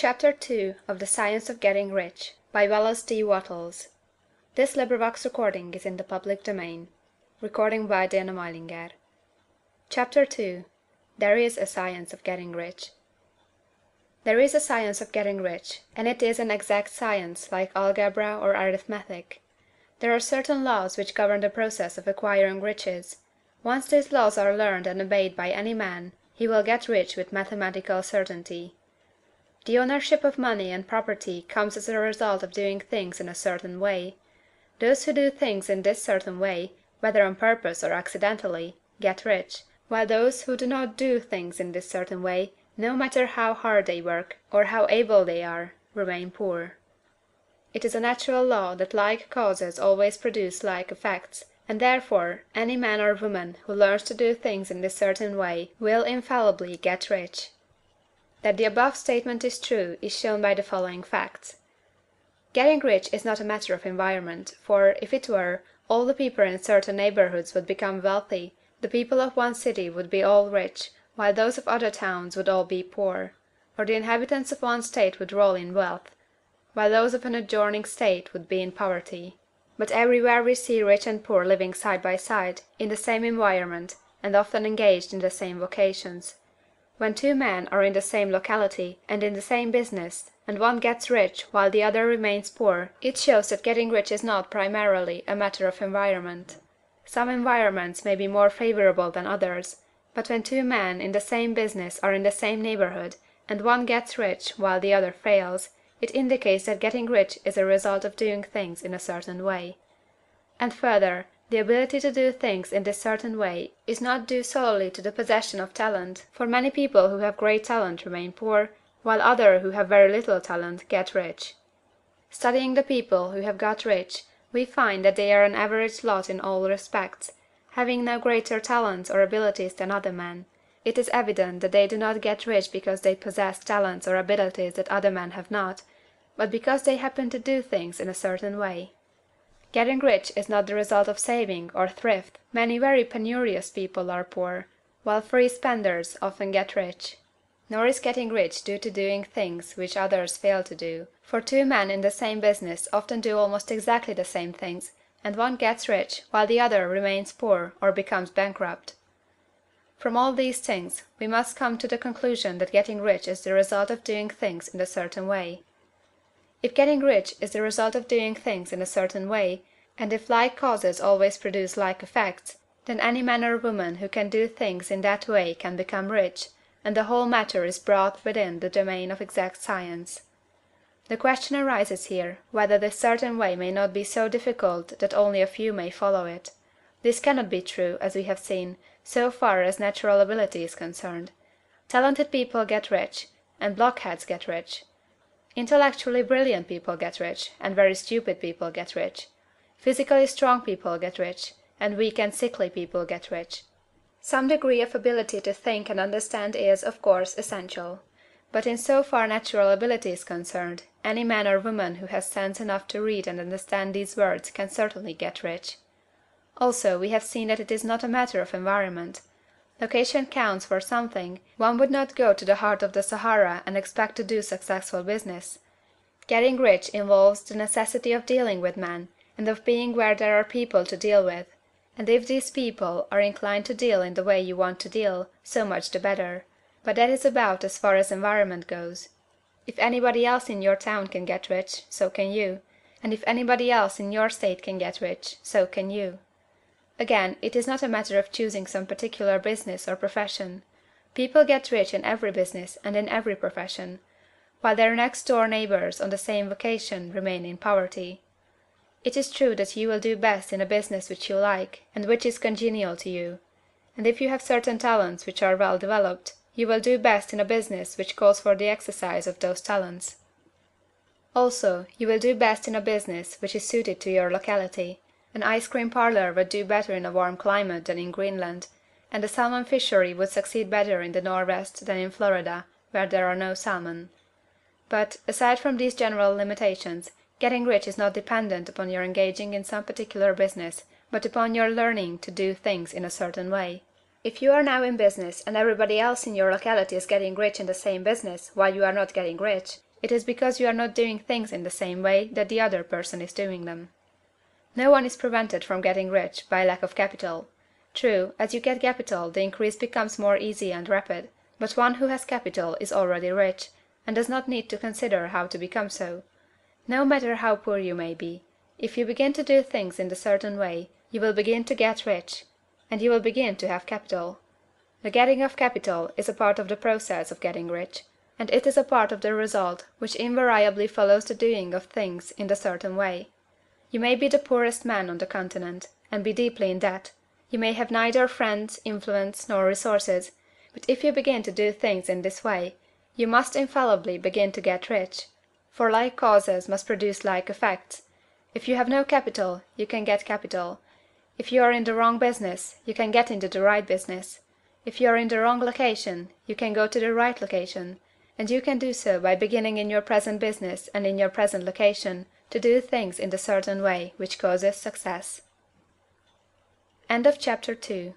Chapter 2 of The Science of Getting Rich by Wallace D. Wattles. This recording is in the public domain. Diana Majlinger. Chapter 2 There is a Science of Getting Rich. There is a science of getting rich, and it is an exact science like algebra or arithmetic. There are certain laws which govern the process of acquiring riches. Once these laws are learned and obeyed by any man, he will get rich with mathematical certainty. The ownership of money and property comes as a result of doing things in a certain way. Those who do things in this certain way, whether on purpose or accidentally, get rich, while those who do not do things in this certain way, no matter how hard they work, or how able they are, remain poor. It is a natural law that like causes always produce like effects, and therefore any man or woman who learns to do things in this certain way will infallibly get rich. That the above statement is true is shown by the following facts. Getting rich is not a matter of environment, for, if it were, all the people in certain neighborhoods would become wealthy, the people of one city would be all rich, while those of other towns would all be poor; or the inhabitants of one state would roll in wealth, while those of an adjoining state would be in poverty. But everywhere we see rich and poor living side by side, in the same environment, and often engaged in the same vocations. When two men are in the same locality, and in the same business, and one gets rich while the other remains poor, it shows that getting rich is not primarily a matter of environment. Some environments may be more favorable than others, but when two men in the same business are in the same neighborhood, and one gets rich while the other fails, it indicates that getting rich is a result of doing things in a certain way. And further, the ability to do things in this certain way is not due solely to the possession of talent, for many people who have great talent remain poor, while others who have very little talent get rich. Studying the people who have got rich, we find that they are an average lot in all respects, having no greater talents or abilities than other men. It is evident that they do not get rich because they possess talents or abilities that other men have not, but because they happen to do things in a certain way. Getting rich is not the result of saving or thrift. Many very penurious people are poor, while free spenders often get rich. Nor is getting rich due to doing things which others fail to do, for two men in the same business often do almost exactly the same things, and one gets rich while the other remains poor or becomes bankrupt. From all these things, we must come to the conclusion that getting rich is the result of doing things in a certain way. If getting rich is the result of doing things in a certain way, and if like causes always produce like effects, then any man or woman who can do things in that way can become rich, and the whole matter is brought within the domain of exact science. The question arises here, whether this certain way may not be so difficult that only a few may follow it. This cannot be true, as we have seen, so far as natural ability is concerned. Talented people get rich, and blockheads get rich. Intellectually brilliant people get rich, and very stupid people get rich. Physically strong people get rich, and weak and sickly people get rich. Some degree of ability to think and understand is, of course, essential. But in so far natural ability is concerned, any man or woman who has sense enough to read and understand these words can certainly get rich. Also, we have seen that it is not a matter of environment. Location counts for something. One would not go to the heart of the Sahara and expect to do successful business. Getting rich involves the necessity of dealing with men, and of being where there are people to deal with. And if these people are inclined to deal in the way you want to deal, so much the better. But that is about as far as environment goes. If anybody else in your town can get rich, so can you. And if anybody else in your state can get rich, so can you. Again, it is not a matter of choosing some particular business or profession. People get rich in every business and in every profession, while their next-door neighbors on the same vocation remain in poverty. It is true that you will do best in a business which you like, and which is congenial to you. And if you have certain talents which are well developed, you will do best in a business which calls for the exercise of those talents. Also, you will do best in a business which is suited to your locality. An ice cream parlor would do better in a warm climate than in Greenland, and a salmon fishery would succeed better in the Northwest than in Florida, where there are no salmon. But, aside from these general limitations, getting rich is not dependent upon your engaging in some particular business, but upon your learning to do things in a certain way. If you are now in business and everybody else in your locality is getting rich in the same business while you are not getting rich, it is because you are not doing things in the same way that the other person is doing them. No one is prevented from getting rich by lack of capital. True, as you get capital the increase becomes more easy and rapid, but one who has capital is already rich, and does not need to consider how to become so. No matter how poor you may be, if you begin to do things in a certain way, you will begin to get rich, and you will begin to have capital. The getting of capital is a part of the process of getting rich, and it is a part of the result which invariably follows the doing of things in a certain way. You may be the poorest man on the continent, and be deeply in debt. You may have neither friends, influence, nor resources, but if you begin to do things in this way, you must infallibly begin to get rich, for like causes must produce like effects. If you have no capital, you can get capital. If you are in the wrong business, you can get into the right business. If you are in the wrong location, you can go to the right location, and you can do so by beginning in your present business and in your present location to do things in the certain way which causes success. End of chapter 2.